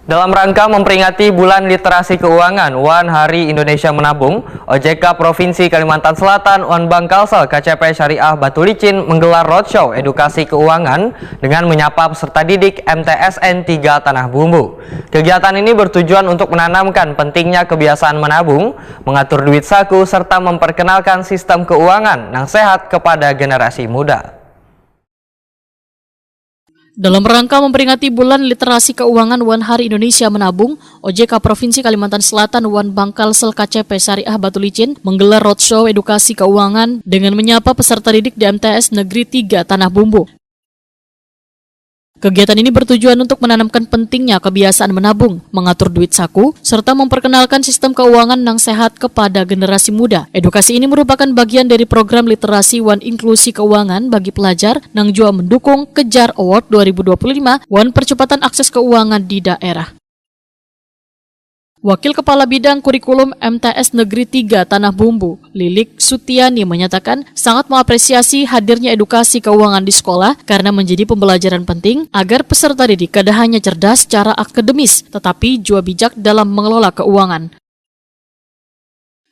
Dalam rangka memperingati Bulan Literasi Keuangan One Hari Indonesia Menabung, OJK Provinsi Kalimantan Selatan Wan Bangkalsel KCP Syariah Batu Licin menggelar roadshow edukasi keuangan dengan menyapa peserta didik MTSN 3 Tanah Bumbu. Kegiatan ini bertujuan untuk menanamkan pentingnya kebiasaan menabung, mengatur duit saku, serta memperkenalkan sistem keuangan yang sehat kepada generasi muda. Dalam rangka memperingati Bulan Literasi Keuangan One Hari Indonesia Menabung, OJK Provinsi Kalimantan Selatan Wan Bangkalsel KCP Syariah Batu Licin menggelar roadshow edukasi keuangan dengan menyapa peserta didik di MTS Negeri 3 Tanah Bumbu. Kegiatan ini bertujuan untuk menanamkan pentingnya kebiasaan menabung, mengatur duit saku, serta memperkenalkan sistem keuangan yang sehat kepada generasi muda. Edukasi ini merupakan bagian dari program literasi One Inklusi Keuangan bagi pelajar yang juga mendukung Kejar Award 2025 One Percepatan Akses Keuangan di Daerah. Wakil Kepala Bidang Kurikulum MTS Negeri 3 Tanah Bumbu, Lilik Sutiani menyatakan sangat mengapresiasi hadirnya edukasi keuangan di sekolah karena menjadi pembelajaran penting agar peserta didik tidak hanya cerdas secara akademis, tetapi juga bijak dalam mengelola keuangan.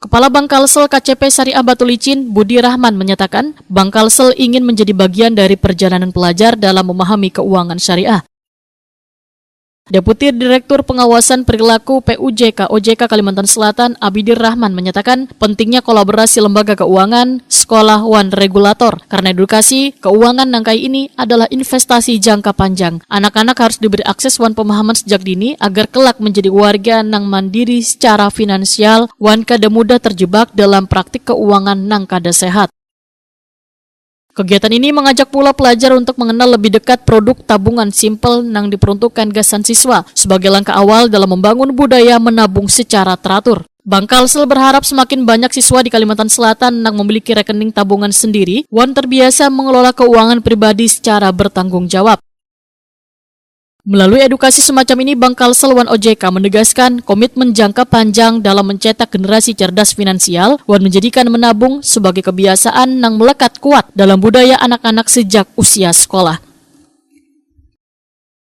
Kepala Bangkalsel KCP Syariah Batu Licin, Budi Rahman menyatakan Bangkalsel ingin menjadi bagian dari perjalanan pelajar dalam memahami keuangan syariah. Deputi Direktur Pengawasan Perilaku PUJK OJK Kalimantan Selatan Abidir Rahman menyatakan pentingnya kolaborasi lembaga keuangan, sekolah, wan regulator. Karena edukasi keuangan nangkai ini adalah investasi jangka panjang. Anak-anak harus diberi akses wan pemahaman sejak dini agar kelak menjadi warga nang mandiri secara finansial, wan kada mudah terjebak dalam praktik keuangan nang kada sehat. Kegiatan ini mengajak pula pelajar untuk mengenal lebih dekat produk tabungan simpel yang diperuntukkan gasan siswa sebagai langkah awal dalam membangun budaya menabung secara teratur. Bangkalsel berharap semakin banyak siswa di Kalimantan Selatan yang memiliki rekening tabungan sendiri, wan terbiasa mengelola keuangan pribadi secara bertanggung jawab. Melalui edukasi semacam ini, Bangkalsel Wan OJK menegaskan komitmen jangka panjang dalam mencetak generasi cerdas finansial, wan menjadikan menabung sebagai kebiasaan yang melekat kuat dalam budaya anak-anak sejak usia sekolah.